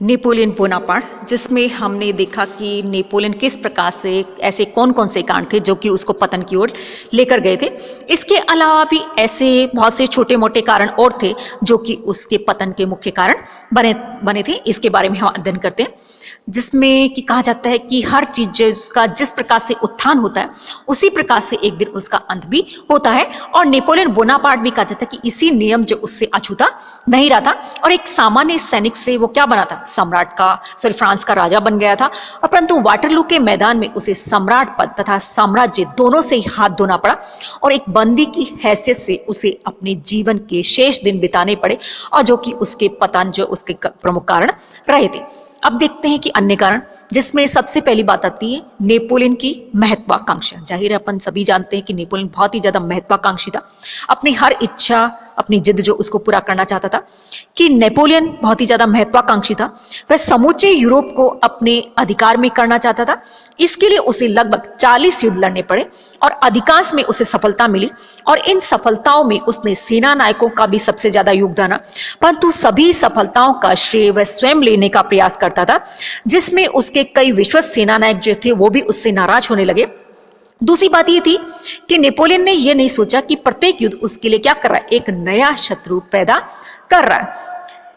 Napoleon Bonaparte, जिसमें हमने देखा कि नेपोलियन किस प्रकार से ऐसे कौन कौन से कांड थे जो कि उसको पतन की ओर लेकर गए थे। इसके अलावा भी ऐसे बहुत से छोटे मोटे कारण और थे जो कि उसके पतन के मुख्य कारण बने बने थे। इसके बारे में हम अध्ययन करते हैं, जिसमें कि कहा जाता है कि हर चीज जो उसका जिस प्रकार से उत्थान होता है उसी प्रकार से एक दिन उसका अंत भी होता है। और नेपोलियन बोनापार्ट भी कहा जाता है कि इसी नियम जो उससे अछूता नहीं रहा था और एक सामान्य सैनिक से वो क्या बना था, फ्रांस का राजा बन गया था। और परंतु वाटरलू के मैदान में उसे सम्राट पद तथा साम्राज्य दोनों से ही हाथ धोना पड़ा और एक बंदी की हैसियत से उसे अपने जीवन के शेष दिन बिताने पड़े, और जो कि उसके पतन जो उसके प्रमुख कारण रहे थे। अब देखते हैं कि अन्य कारण, जिसमें सबसे पहली बात आती है नेपोलियन की महत्वाकांक्षा। जाहिर है अपन सभी जानते हैं कि नेपोलियन बहुत ही ज्यादा महत्वाकांक्षी था। अपनी हर इच्छा, अपनी जिद जो उसको पूरा करना चाहता था, कि नेपोलियन बहुत ही ज्यादा महत्वाकांक्षी था। वह समूचे यूरोप को अपने अधिकार में करना चाहता था। इसके लिए उसे लगभग 40 युद्ध लड़ने पड़े और अधिकांश में उसे सफलता मिली, और इन सफलताओं में उसने सेना नायकों का भी सबसे ज्यादा योगदान है। परंतु सभी सफलताओं का श्रेय वह स्वयं लेने का प्रयास करता था, जिसमें उसके कई विश्वस्त सेना नायक जो थे वो भी उससे नाराज होने लगे। दूसरी बात ये थी कि नेपोलियन ने यह नहीं सोचा कि प्रत्येक युद्ध उसके लिए क्या कर रहा है, एक नया शत्रु पैदा कर रहा है।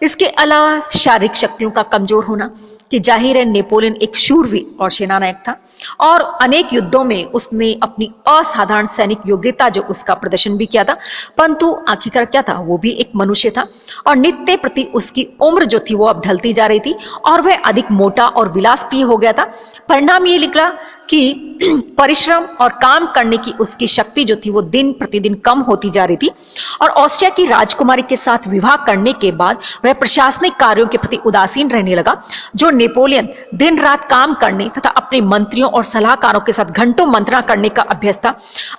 इसके अलावा शारीरिक शक्तियों का कमजोर होना, कि जाहिर है नेपोलियन एक शूरवीर और सेनानायक था और अनेक युद्धों में उसने अपनी असाधारण सैनिक योग्यता जो उसका प्रदर्शन भी किया था। परंतु आखिरकार क्या था, वो भी एक मनुष्य था और नित्य प्रति उसकी उम्र जो थी वो अब ढलती जा रही थी और वह अधिक मोटा और विलासप्रिय हो गया था। परिणाम ये निकला कि परिश्रम और काम करने की उसकी शक्ति जो थी वो दिन प्रतिदिन कम होती जा रही थी। और ऑस्ट्रिया की राजकुमारी के साथ विवाह करने के बाद वह प्रशासनिक कार्यों के प्रति उदासीन रहने लगा। जो नेपोलियन दिन रात काम करने तथा अपने मंत्रियों और सलाहकारों के साथ घंटों मंत्रणा करने का अभ्यास था,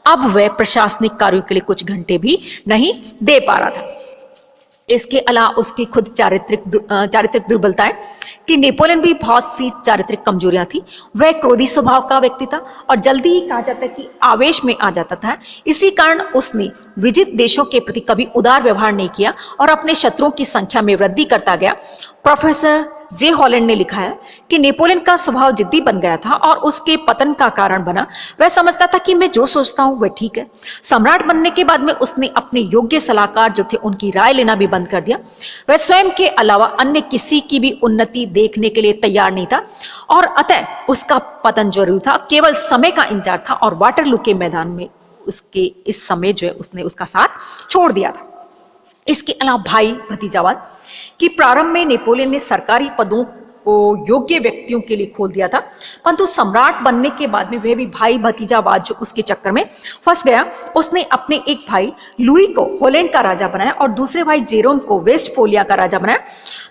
अब वह प्रशासनिक कार्यों के लिए कुछ घंटे भी नहीं दे पा रहा था। इसके अलावा उसकी खुद चारित्रिक दुर्बलताएं, कि नेपोलियन भी बहुत सी चारित्रिक कमजोरियां थी। वह क्रोधी स्वभाव का व्यक्ति था और जल्दी ही कहा जाता है कि आवेश में आ जाता था। इसी कारण उसने विजित देशों के प्रति कभी उदार व्यवहार नहीं किया और अपने शत्रुओं की संख्या में वृद्धि करता गया। प्रोफेसर जे हॉलैंड ने लिखा है कि नेपोलियन का स्वभाव जिद्दी बन गया था और उसके पतन का कारण बना। वह समझता था कि मैं जो सोचता हूं वह ठीक है। सम्राट बनने के बाद में उसने अपने योग्य सलाहकार जो थे उनकी राय लेना भी बंद कर दिया। वह स्वयं के अलावा अन्य किसी की भी उन्नति देखने के लिए तैयार नहीं था और अतः उसका पतन जरूर था। केवल समय का इंतजार था और वाटरलू के मैदान में उसके इस समय जो है उसने उसका साथ छोड़ दिया था। इसके अलावा भाई भतीजावाद, कि प्रारंभ में नेपोलियन ने सरकारी पदों को योग्य व्यक्तियों के लिए खोल दिया था, परंतु सम्राट बनने के बाद में वह भी भाई भतीजावाद जो उसके चक्कर में फंस गया। उसने अपने एक भाई लुई को हॉलैंड का राजा बनाया और दूसरे भाई जेरोम को वेस्टफोलिया का राजा बनाया,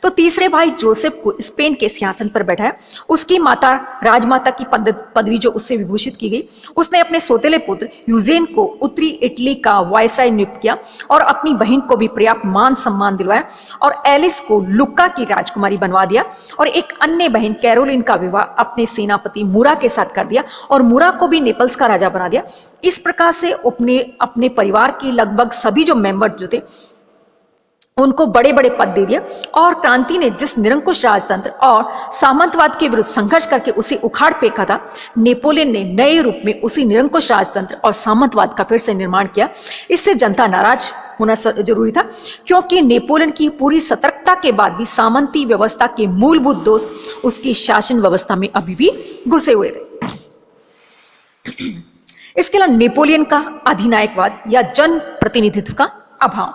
तो तीसरे भाई जोसेफ को स्पेन के सिंहासन पर बैठाया। उसकी माता राजमाता की पदवी जो उससे विभूषित की गई। उसने अपने सोतेले पुत्र यूजेन को उत्तरी इटली का वायसराय नियुक्त किया और अपनी बहन को भी पर्याप्त मान सम्मान दिलवाया और एलिस को लुक्का की राजकुमारी बनवा दिया और एक अन्य बहन कैरोलिन का विवाह अपने सेनापति मुरा के साथ कर दिया और मुरा को भी नेपल्स का राजा बना दिया। इस प्रकार से अपने परिवार की लगभग सभी जो मेंबर जो थे उनको बड़े बड़े पद दे दिया। और क्रांति ने जिस निरंकुश राजतंत्र और सामंतवाद के विरुद्ध संघर्ष करके उसे उखाड़ फेंका था, नेपोलियन ने नए रूप में उसी निरंकुश राजतंत्र और सामंतवाद का फिर से निर्माण किया। इससे जनता नाराज होना जरूरी था, क्योंकि नेपोलियन की पूरी सतर्कता के बाद भी सामंती व्यवस्था के मूलभूत दोष उसकी शासन व्यवस्था में अभी भी घुसे हुए थे। इसके अलावा नेपोलियन का अधिनायकवाद या जन प्रतिनिधित्व का अभाव,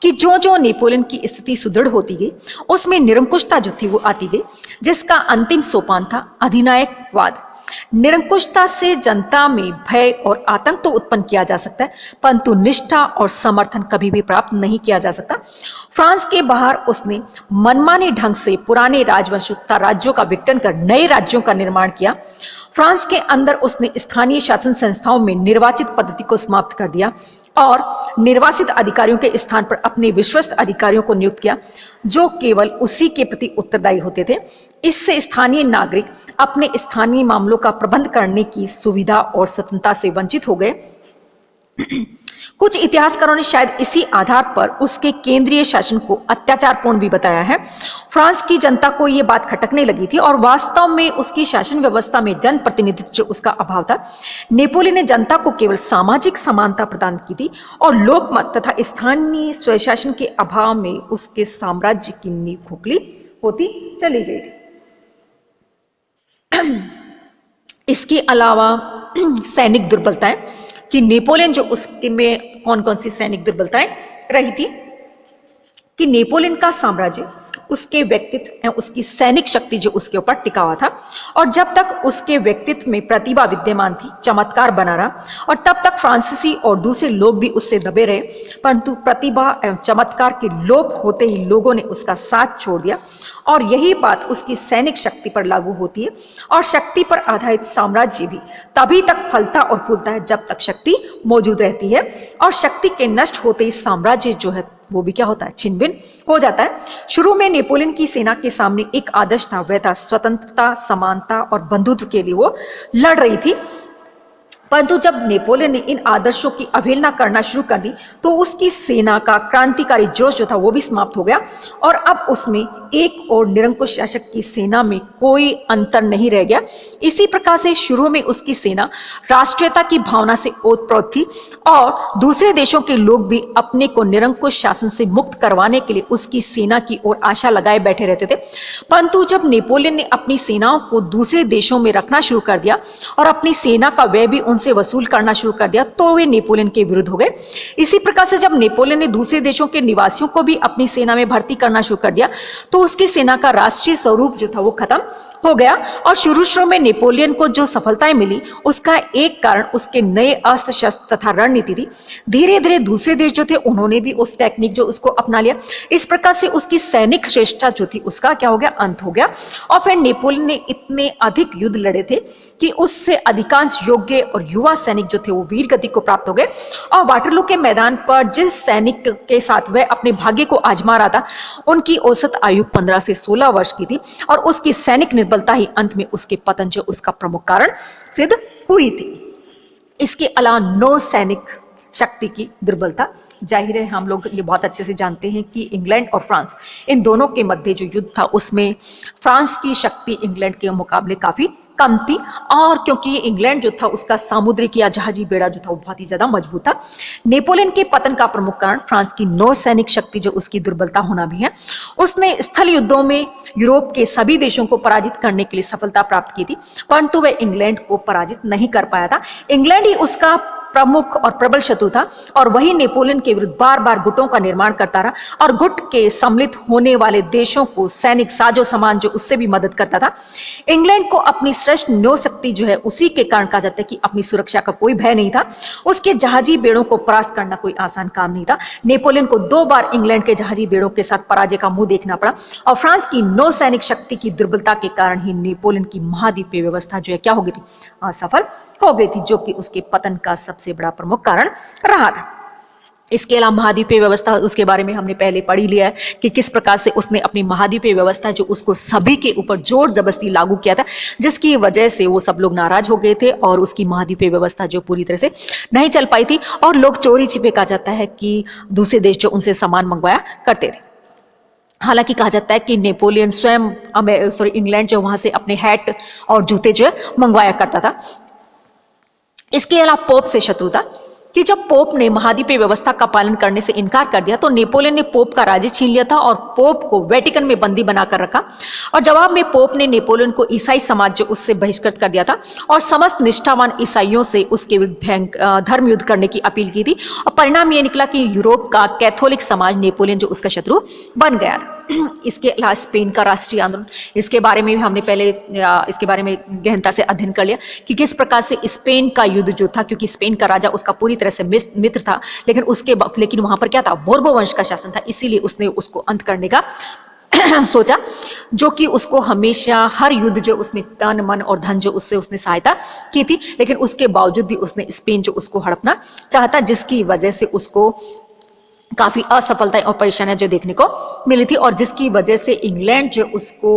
कि जो जो नेपोलियन की स्थिति सुदृढ़ होती गई उसमें निरंकुशता जो थी वो आती गई, जिसका अंतिम सोपान था अधिनायकवाद। निरंकुशता से जनता में भय और आतंक तो उत्पन्न किया जा सकता है, परंतु निष्ठा और समर्थन कभी भी प्राप्त नहीं किया जा सकता। फ्रांस के बाहर उसने मनमाने ढंग से पुराने राजवंशों तथा राज्यों का विघटन कर नए राज्यों का निर्माण किया। फ्रांस के अंदर उसने स्थानीय शासन संस्थाओं में निर्वाचित पद्धति को समाप्त कर दिया और निर्वासित अधिकारियों के स्थान पर अपने विश्वस्त अधिकारियों को नियुक्त किया, जो केवल उसी के प्रति उत्तरदायी होते थे। इससे स्थानीय नागरिक अपने स्थानीय मामलों का प्रबंध करने की सुविधा और स्वतंत्रता से वंचित हो गए। कुछ इतिहासकारों ने शायद इसी आधार पर उसके केंद्रीय शासन को अत्याचारपूर्ण भी बताया है। फ्रांस की जनता को यह बात खटकने लगी थी और वास्तव में उसकी शासन व्यवस्था में जन प्रतिनिधित्व जो उसका अभाव था। नेपोलियन ने जनता को केवल सामाजिक समानता प्रदान की थी और लोकमत तथा स्थानीय स्वशासन के अभाव में उसके साम्राज्य की नींव खोखली होती चली गई थी। इसके अलावा सैनिक दुर्बलताएं, कि नेपोलियन जो उसके में कौन कौन सी सैनिक दुर्बलताएं रही थी, कि नेपोलियन का साम्राज्य उसके व्यक्तित्व एवं उसकी सैनिक शक्ति जो उसके ऊपर टिका हुआ था, और जब तक उसके व्यक्तित्व में प्रतिभा विद्यमान थी, चमत्कार बना रहा, और तब तक फ्रांसीसी और दूसरे लोग भी उससे दबे रहे, परंतु प्रतिभा एवं चमत्कार के लोप होते ही लोगों ने उसका साथ छोड़ दिया। और यही बात उसकी सैनिक शक्ति पर लागू होती है। और शक्ति पर आधारित साम्राज्य भी तभी तक फलता और फूलता है जब तक शक्ति मौजूद रहती है, और शक्ति के नष्ट होते ही साम्राज्य जो है वो भी क्या होता है, छिन्न भिन्न हो जाता है। शुरू में नेपोलियन की सेना के सामने एक आदर्श था, वह था स्वतंत्रता, समानता और बंधुत्व के लिए वो लड़ रही थी। परंतु जब नेपोलियन ने इन आदर्शों की अवहेलना करना शुरू कर दी तो उसकी सेना का क्रांतिकारी जोश जो था वो भी समाप्त हो गया, और अब उसमें एक और निरंकुश शासक की सेना में कोई अंतर नहीं रह गया। इसी प्रकार से शुरू में उसकी सेना राष्ट्रीयता की भावना से ओतप्रोत थी और दूसरे देशों के लोग भी अपने को निरंकुश शासन से मुक्त करवाने के लिए उसकी सेना की ओर आशा लगाए बैठे रहते थे। परंतु जब नेपोलियन ने अपनी सेनाओं को दूसरे देशों में रखना शुरू कर दिया और अपनी सेना का व्यय भी उनसे वसूल करना शुरू कर दिया तो वे नेपोलियन के विरुद्ध हो गए। इसी प्रकार से जब नेपोलियन ने दूसरे देशों के निवासियों को भी अपनी सेना में भर्ती करना शुरू कर दिया तो उसकी सेना का राष्ट्रीय स्वरूप जो था वो खत्म हो गया। और शुरू में नेपोलियन को जो सफलताएं मिली उसका एक कारण उसके नए अस्त्र शस्त्र तथा रणनीति थी। धीरे धीरे दूसरे देश जो थे उन्होंने भी उस टेक्निक जो उसको अपना लिया। इस प्रकार से उसकी सैनिक श्रेष्ठता जो थी उसका क्या हो गया, अंत हो गया। और फिर नेपोलियन ने इतने अधिक युद्ध लड़े थे कि उससे अधिकांश योग्य और युवा सैनिक जो थे वो वीर गति को प्राप्त हो गए। और वाटरलू के मैदान पर जिस सैनिक के साथ वह अपने भाग्य को आजमा रहा था उनकी औसत आयु 15 से 16 वर्ष की थी और उसकी सैनिक निर्बलता ही अंत में उसके पतन जो उसका प्रमुख कारण सिद्ध हुई थी। इसके अलावा नौ सैनिक शक्ति की दुर्बलता, जाहिर है हम लोग ये बहुत अच्छे से जानते हैं कि इंग्लैंड और फ्रांस इन दोनों के मध्य जो युद्ध था उसमें फ्रांस की शक्ति इंग्लैंड के मुकाबले काफी कम थी। और क्योंकि इंग्लैंड जो था उसका सामुद्रिक या जहाजी बेड़ा जो था वो बहुत ही ज्यादा मजबूत था। नेपोलियन के पतन का प्रमुख कारण फ्रांस की नौ सैनिक शक्ति जो उसकी दुर्बलता होना भी है। उसने स्थल युद्धों में यूरोप के सभी देशों को पराजित करने के लिए सफलता प्राप्त की थी, परंतु वह इंग्लैंड को पराजित नहीं कर पाया था। इंग्लैंड ही उसका प्रमुख और प्रबल शत्रु था और वही नेपोलियन के विरुद्ध बार बार गुटों का निर्माण करता रहा और गुट के सम्मिलित होने वाले देशों को सैनिक साजो सामान जो उससे भी मदद करता था। इंग्लैंड को अपनी श्रेष्ठ नौ शक्ति जो है उसी के कारण कहा जाता है कि अपनी सुरक्षा का कोई भय नहीं था। उसके जहाजी बेड़ों को परास्त करना कोई आसान काम नहीं था। नेपोलियन को 2 बार इंग्लैंड के जहाजी बेड़ों के साथ पराजय का मुंह देखना पड़ा और फ्रांस की नौ सैनिक शक्ति की दुर्बलता के कारण ही नेपोलियन की महाद्वीपीय व्यवस्था जो है क्या हो गई थी, असफल हो गई थी, जो कि उसके पतन का सबसे बड़ा प्रमुख कारण रहा था। इसके अलावा महाद्वीपीय व्यवस्था, उसके बारे में हमने पहले पढ़ ही लिया है कि किस प्रकार से उसने अपनी महाद्वीपीय व्यवस्था जो उसको सभी के ऊपर जोर जबरदस्ती लागू किया था, जिसकी वजह से वो सब लोग नाराज हो गए थे और उसकी महाद्वीपीय व्यवस्था जो पूरी तरह से नहीं चल पाई थी और लोग चोरी छिपे, कहा जाता है कि दूसरे देश जो उनसे सामान मंगवाया करते थे। हालांकि कहा जाता है कि नेपोलियन स्वयं इंग्लैंड जो वहां से अपने हैट और जूते जो है मंगवाया करता था। इसके अलावा पोप से शत्रु था कि जब पोप ने महाद्वीपीय व्यवस्था का पालन करने से इनकार कर दिया तो नेपोलियन ने पोप का राज्य छीन लिया था और पोप को वेटिकन में बंदी बनाकर रखा। और जवाब में पोप ने नेपोलियन को ईसाई समाज जो उससे बहिष्कृत कर दिया था और समस्त निष्ठावान ईसाइयों से उसके विरुद्ध धर्म युद्ध करने की अपील की थी। और परिणाम यह निकला कि यूरोप का कैथोलिक समाज नेपोलियन जो उसका शत्रु बन गया था। इसके अलावा स्पेन का राष्ट्रीय आंदोलन, इसके बारे में भी हमने पहले इसके बारे में गहनता से अध्ययन कर लिया कि किस प्रकार से स्पेन का युद्ध जो था, क्योंकि स्पेन का राजा उसका पूरी तरह से मित्र था, लेकिन वहां पर क्या था, बोर्बो वंश का शासन था, इसीलिए उसने उसको अंत करने का सोचा, जो कि उसको हमेशा हर युद्ध जो उसमें तन मन और धन जो उसने सहायता की थी, लेकिन उसके बावजूद भी उसने स्पेन जो उसको हड़पना चाहता, जिसकी वजह से उसको काफी असफलताएं और परेशानियां जो देखने को मिली थी और जिसकी वजह से इंग्लैंड जो उसको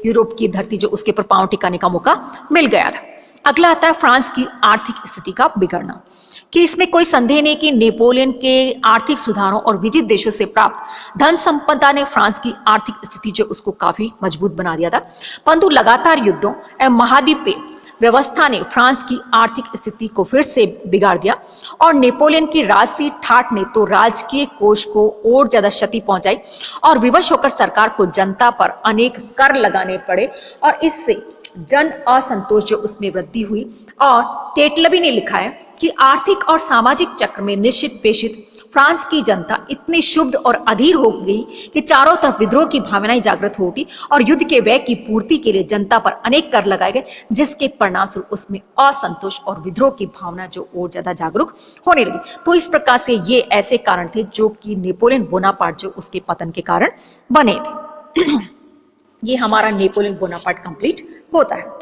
यूरोप की धरती जो उसके पर पांव टिकाने का मौका मिल गया था। अगला आता है फ्रांस की आर्थिक स्थिति का बिगड़ना, कि इसमें कोई संदेह नहीं कि नेपोलियन के आर्थिक सुधारों और विजित देशों से प्राप्त धन संपदा ने फ्रांस की आर्थिक स्थिति जो उसको काफी मजबूत बना दिया था। परंतु लगातार युद्धों एवं महाद्वीपीय व्यवस्था ने फ्रांस की आर्थिक स्थिति को फिर से बिगाड़ दिया और नेपोलियन की राजसी ठाठ ने तो राजकीय कोष को और ज्यादा क्षति पहुंचाई और विवश होकर सरकार को जनता पर अनेक कर लगाने पड़े और इससे जन असंतोष जो उसमें वृद्धि हुई। और टेटलबी ने लिखा है कि आर्थिक और सामाजिक चक्र में निश्चित पेशित फ्रांस की जनता इतनी शुद्ध और अधीर हो गई कि चारों तरफ विद्रोह की भावनाएं जागृत हो उठी और युद्ध के व्यय की पूर्ति के लिए जनता पर अनेक कर लगाए गए, जिसके परिणाम स्वरूप उसमें असंतोष और विद्रोह की भावना जो और ज्यादा जागरूक होने लगी। तो इस प्रकार से ये ऐसे कारण थे जो कि नेपोलियन बोनापार्ट जो उसके पतन के कारण बने थे। ये हमारा नेपोलियन बोनापार्ट कंप्लीट होता है।